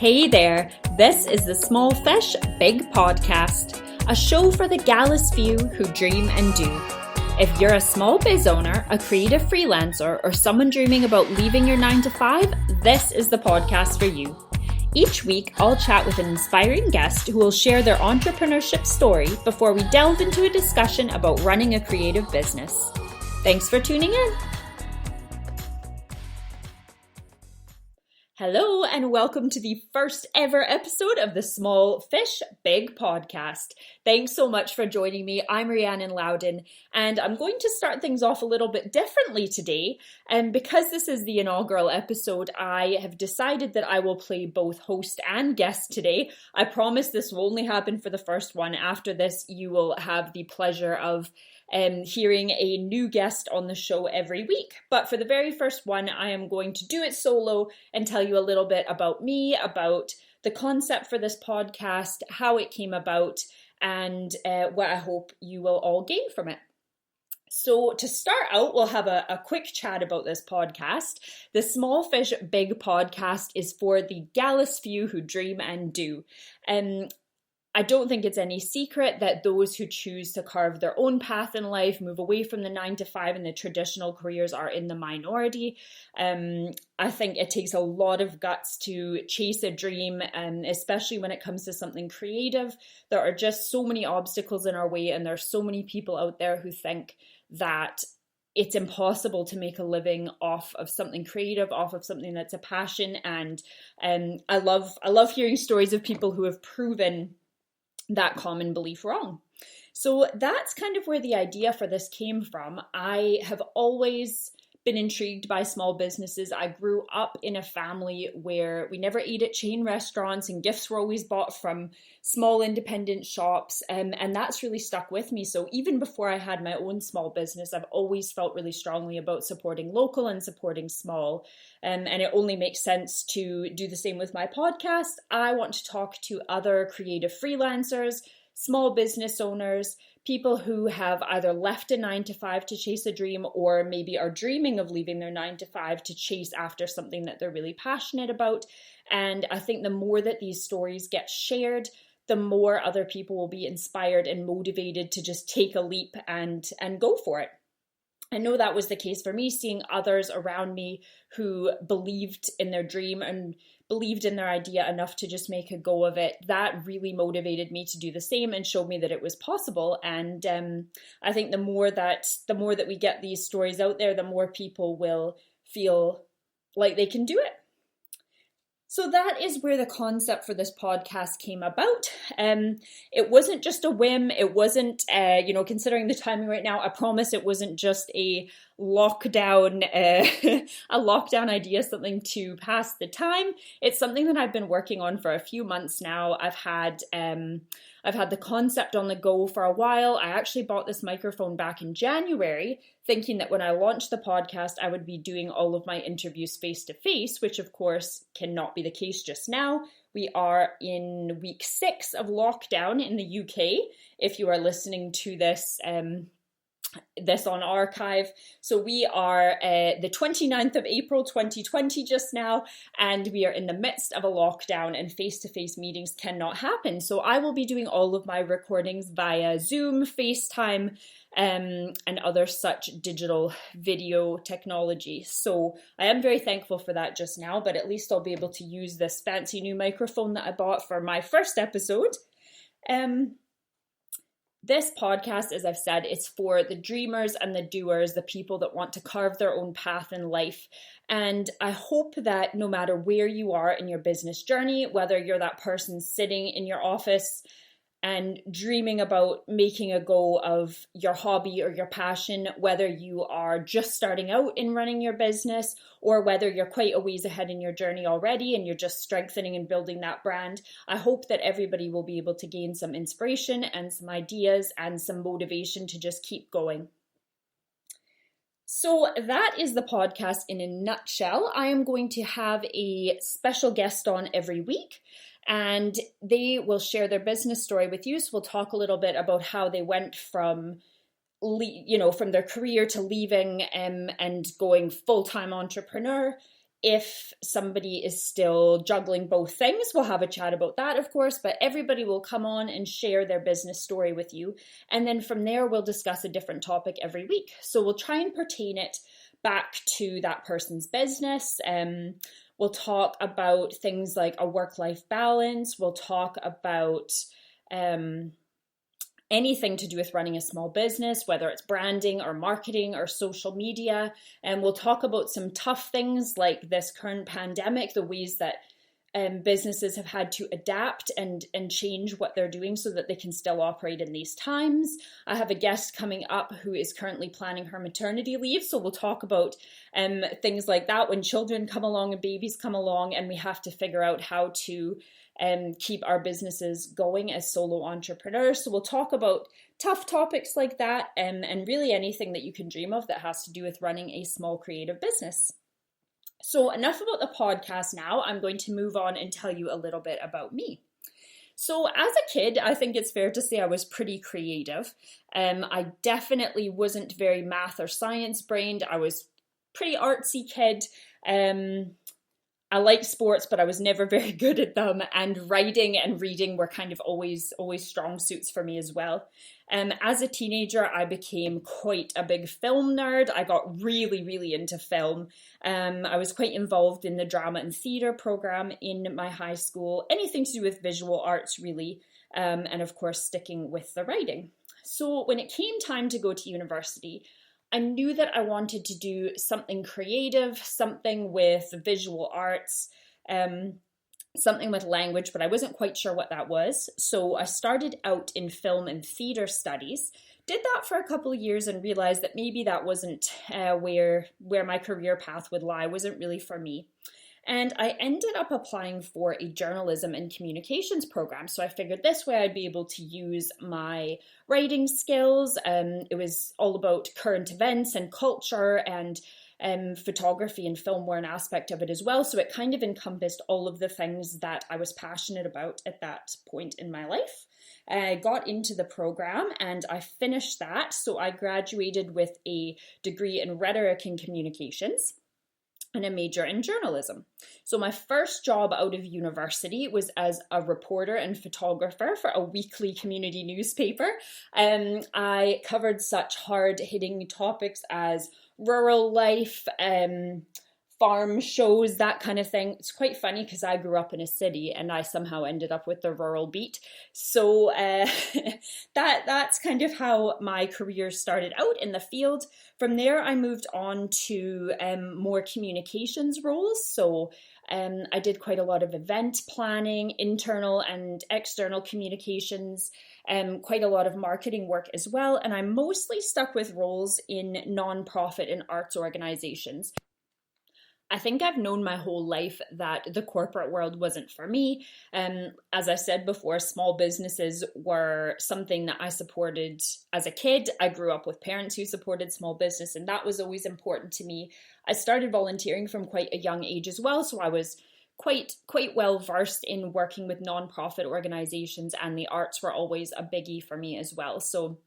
Hey there, this is the Small Fish, Big Podcast, a show for the gallus few who dream and do. If you're a small biz owner, a creative freelancer, or someone dreaming about leaving your 9-to-5, this is the podcast for you. Each week, I'll chat with an inspiring guest who will share their entrepreneurship story before we delve into a discussion about running a creative business. Thanks for tuning in. Hello and welcome to the first ever episode of the Small Fish, Big Podcast. Thanks so much for joining me. I'm Rhiannon Loudon and I'm going to start things off a little bit differently today. And because this is the inaugural episode, I have decided that I will play both host and guest today. I promise this will only happen for the first one. After this, you will have the pleasure of hearing a new guest on the show every week. But for the very first one, I am going to do it solo and tell you a little bit about me, about the concept for this podcast, how it came about, and what I hope you will all gain from it. So to start out, we'll have a quick chat about this podcast. The Small Fish, Big Podcast is for the gallus few who dream and do. I don't think it's any secret that those who choose to carve their own path in life, move away from the 9-to-5 and the traditional careers are in the minority. I think it takes a lot of guts to chase a dream, especially when it comes to something creative. There are just so many obstacles in our way, and there are so many people out there who think that it's impossible to make a living off of something creative, off of something that's a passion. And I love hearing stories of people who have proven that common belief wrong. So that's kind of where the idea for this came from. I have always been intrigued by small businesses. I grew up in a family where we never ate at chain restaurants and gifts were always bought from small independent shops. And that's really stuck with me. So even before I had my own small business, I've always felt really strongly about supporting local and supporting small. And it only makes sense to do the same with my podcast. I want to talk to other creative freelancers, small business owners, people who have either left a 9-to-5 to chase a dream or maybe are dreaming of leaving their 9-to-5 to chase after something that they're really passionate about. And I think the more that these stories get shared, the more other people will be inspired and motivated to just take a leap and go for it. I know that was the case for me, seeing others around me who believed in their dream and believed in their idea enough to just make a go of it. That really motivated me to do the same and showed me that it was possible. And I think the more that we get these stories out there, the more people will feel like they can do it. So that is where the concept for this podcast came about. It wasn't just a whim. It wasn't, considering the timing right now, I promise it wasn't just a lockdown idea, something to pass the time. It's something that I've been working on for a few months now. I've had the concept on the go for a while. I actually bought this microphone back in January, thinking that when I launched the podcast, I would be doing all of my interviews face-to-face, which of course cannot be the case just now. We are in week 6 of lockdown in the UK, if you are listening to this on archive. So we are the 29th of April 2020 just now, and we are in the midst of a lockdown and face-to-face meetings cannot happen. So I will be doing all of my recordings via Zoom, FaceTime, and other such digital video technology. So I am very thankful for that just now, but at least I'll be able to use this fancy new microphone that I bought for my first episode. This podcast, as I've said, is for the dreamers and the doers, the people that want to carve their own path in life. And I hope that no matter where you are in your business journey, whether you're that person sitting in your office and dreaming about making a go of your hobby or your passion, whether you are just starting out in running your business or whether you're quite a ways ahead in your journey already and you're just strengthening and building that brand, I hope that everybody will be able to gain some inspiration and some ideas and some motivation to just keep going. So that is the podcast in a nutshell. I am going to have a special guest on every week, and they will share their business story with you. So we'll talk a little bit about how they went from their career to leaving and going full-time entrepreneur if somebody is still juggling both things, we'll have a chat about that, of course, but everybody will come on and share their business story with you. And then from there, we'll discuss a different topic every week. So we'll try and pertain it back to that person's business. We'll talk about things like a work-life balance. We'll talk about anything to do with running a small business, whether it's branding or marketing or social media. And we'll talk about some tough things like this current pandemic, the ways that businesses have had to adapt and change what they're doing so that they can still operate in these times. I have a guest coming up who is currently planning her maternity leave. So we'll talk about things like that when children come along and babies come along and we have to figure out how to keep our businesses going as solo entrepreneurs. So we'll talk about tough topics like that and really anything that you can dream of that has to do with running a small creative business. So enough about the podcast now. I'm going to move on and tell you a little bit about me. So as a kid, I think it's fair to say I was pretty creative. I definitely wasn't very math or science brained. I was pretty artsy kid. I liked sports, but I was never very good at them. And writing and reading were kind of always strong suits for me as well. As a teenager, I became quite a big film nerd. I got really into film. I was quite involved in the drama and theatre program in my high school. Anything to do with visual arts, really. And of course, sticking with the writing. So when it came time to go to university, I knew that I wanted to do something creative, something with visual arts, something with language, but I wasn't quite sure what that was. So I started out in film and theatre studies, did that for a couple of years and realized that maybe that wasn't where my career path would lie, wasn't really for me. And I ended up applying for a journalism and communications program. So I figured this way I'd be able to use my writing skills. It was all about current events and culture, and photography and film were an aspect of it as well. So it kind of encompassed all of the things that I was passionate about at that point in my life. I got into the program and I finished that. So I graduated with a degree in rhetoric and communications and a major in journalism. So my first job out of university was as a reporter and photographer for a weekly community newspaper. I covered such hard-hitting topics as rural life, farm shows, that kind of thing. It's quite funny because I grew up in a city and I somehow ended up with the rural beat. So that's kind of how my career started out in the field. From there, I moved on to more communications roles. So I did quite a lot of event planning, internal and external communications, quite a lot of marketing work as well. And I mostly stuck with roles in nonprofit and arts organizations. I think I've known my whole life that the corporate world wasn't for me. As I said before, small businesses were something that I supported as a kid. I grew up with parents who supported small business, and that was always important to me. I started volunteering from quite a young age as well, so I was quite well versed in working with nonprofit organizations, and the arts were always a biggie for me as well. So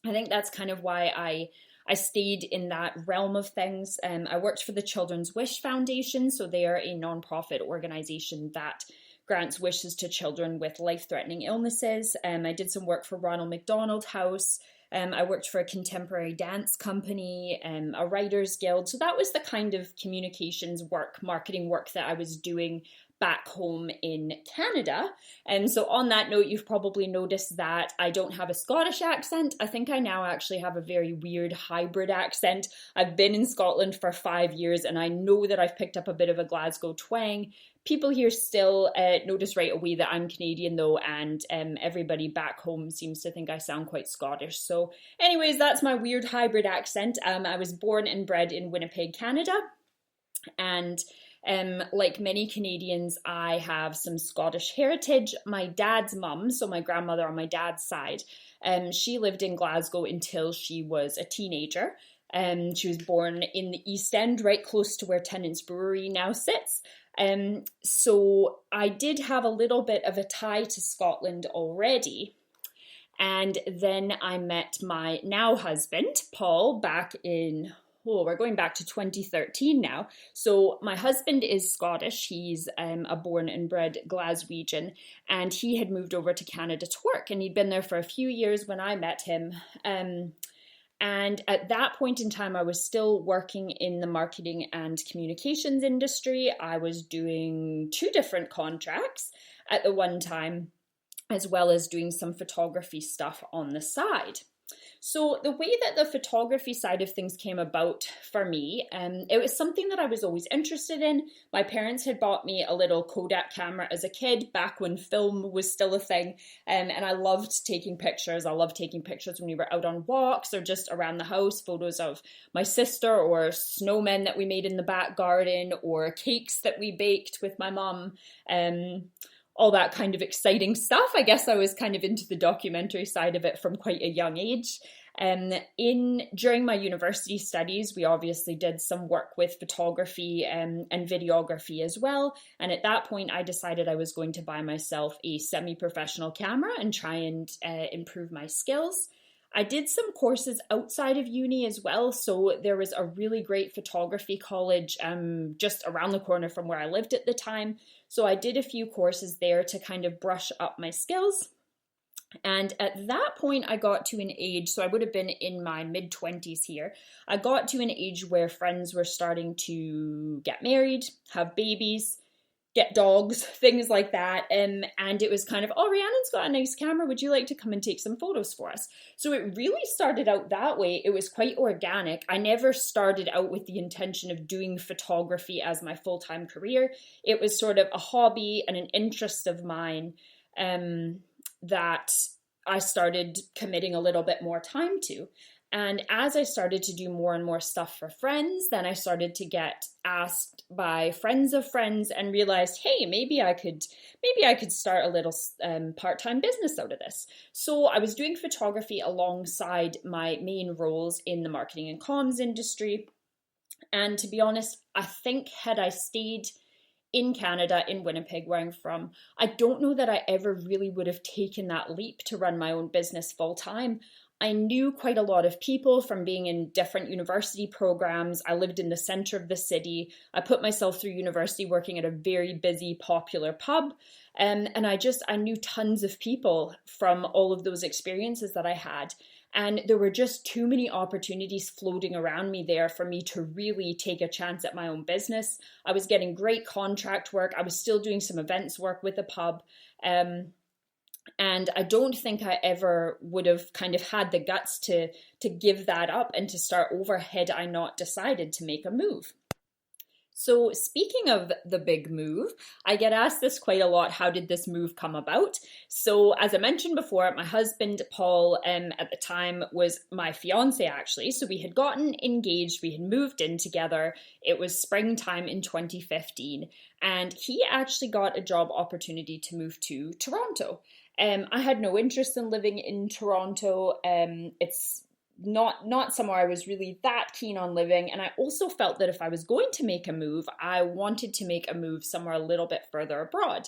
I think that's kind of why I stayed in that realm of things. I worked for the Children's Wish Foundation, so they are a nonprofit organization that grants wishes to children with life-threatening illnesses. I did some work for Ronald McDonald House. I worked for a contemporary dance company, a writers guild. So that was the kind of communications work, marketing work that I was doing back home in Canada. And so on that note, you've probably noticed that I don't have a Scottish accent. I think I now actually have a very weird hybrid accent. I've been in Scotland for 5 years and I know that I've picked up a bit of a Glasgow twang. People here still notice right away that I'm Canadian though, and everybody back home seems to think I sound quite Scottish. So anyways, that's my weird hybrid accent. I was born and bred in Winnipeg, Canada, and like many Canadians, I have some Scottish heritage. My dad's mum, so my grandmother on my dad's side, she lived in Glasgow until she was a teenager. She was born in the East End, right close to where Tennant's Brewery now sits. So I did have a little bit of a tie to Scotland already. And then I met my now husband, Paul, back in, we're going back to 2013 now. So my husband is Scottish. He's a born and bred Glaswegian, and he had moved over to Canada to work, and he'd been there for a few years when I met him. And at that point in time, I was still working in the marketing and communications industry. I was doing 2 different contracts at the one time, as well as doing some photography stuff on the side. So the way that the photography side of things came about for me, it was something that I was always interested in. My parents had bought me a little Kodak camera as a kid, back when film was still a thing, and I loved taking pictures. I loved taking pictures when we were out on walks or just around the house, photos of my sister or snowmen that we made in the back garden or cakes that we baked with my mum. All that kind of exciting stuff. I guess I was kind of into the documentary side of it from quite a young age. During my university studies, we obviously did some work with photography and videography as well. And at that point, I decided I was going to buy myself a semi-professional camera and try and improve my skills. I did some courses outside of uni as well. So there was a really great photography college just around the corner from where I lived at the time. So I did a few courses there to kind of brush up my skills. And at that point, I got to an age, so I would have been in my mid-20s here. I got to an age where friends were starting to get married, have babies, get dogs, things like that. And it was kind of, oh, Rhiannon's got a nice camera. Would you like to come and take some photos for us? So it really started out that way. It was quite organic. I never started out with the intention of doing photography as my full-time career. It was sort of a hobby and an interest of mine that I started committing a little bit more time to. And as I started to do more and more stuff for friends, then I started to get asked by friends of friends and realized, hey, maybe I could start a little part-time business out of this. So I was doing photography alongside my main roles in the marketing and comms industry. And to be honest, I think had I stayed in Canada, in Winnipeg, where I'm from, I don't know that I ever really would have taken that leap to run my own business full time. I knew quite a lot of people from being in different university programs. I lived in the center of the city. I put myself through university working at a very busy, popular pub. And I knew tons of people from all of those experiences that I had. And there were just too many opportunities floating around me there for me to really take a chance at my own business. I was getting great contract work. I was still doing some events work with the pub. And I don't think I ever would have kind of had the guts to give that up and to start over had I not decided to make a move. So speaking of the big move, I get asked this quite a lot. How did this move come about? So as I mentioned before, my husband, Paul, at the time was my fiance actually. So we had gotten engaged, we had moved in together. It was springtime in 2015 and he actually got a job opportunity to move to Toronto. I had no interest in living in Toronto. It's not somewhere I was really that keen on living. And I also felt that if I was going to make a move, I wanted to make a move somewhere a little bit further abroad.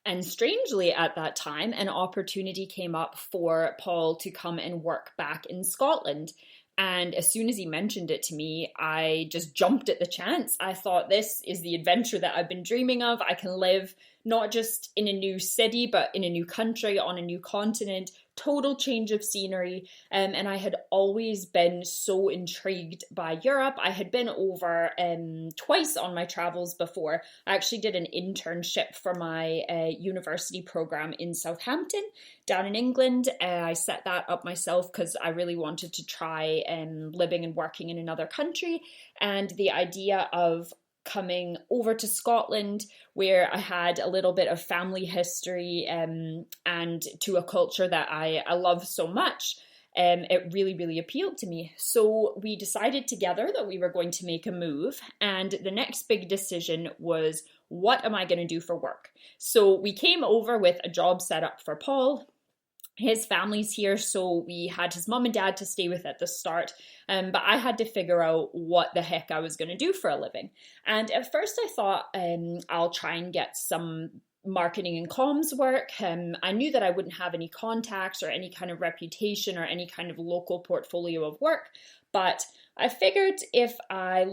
And strangely at that time, an opportunity came up for Paul to come and work back in Scotland. And as soon as he mentioned it to me, I just jumped at the chance. I thought, this is the adventure that I've been dreaming of. I can live not just in a new city, but in a new country, on a new continent, total change of scenery. And I had always been so intrigued by Europe. I had been over twice on my travels before. I actually did an internship for my university program in Southampton, down in England. I set that up myself because I really wanted to try living and working in another country. And the idea of coming over to Scotland, where I had a little bit of family history and to a culture that I love so much, it really, really appealed to me. So we decided together that we were going to make a move. And the next big decision was, what am I going to do for work? So we came over with a job set up for Paul. His family's here, so we had his mum and dad to stay with at the start, but I had to figure out what the heck I was going to do for a living. And at first I thought I'll try and get some marketing and comms work. I knew that I wouldn't have any contacts or any kind of reputation or any kind of local portfolio of work, but I figured if I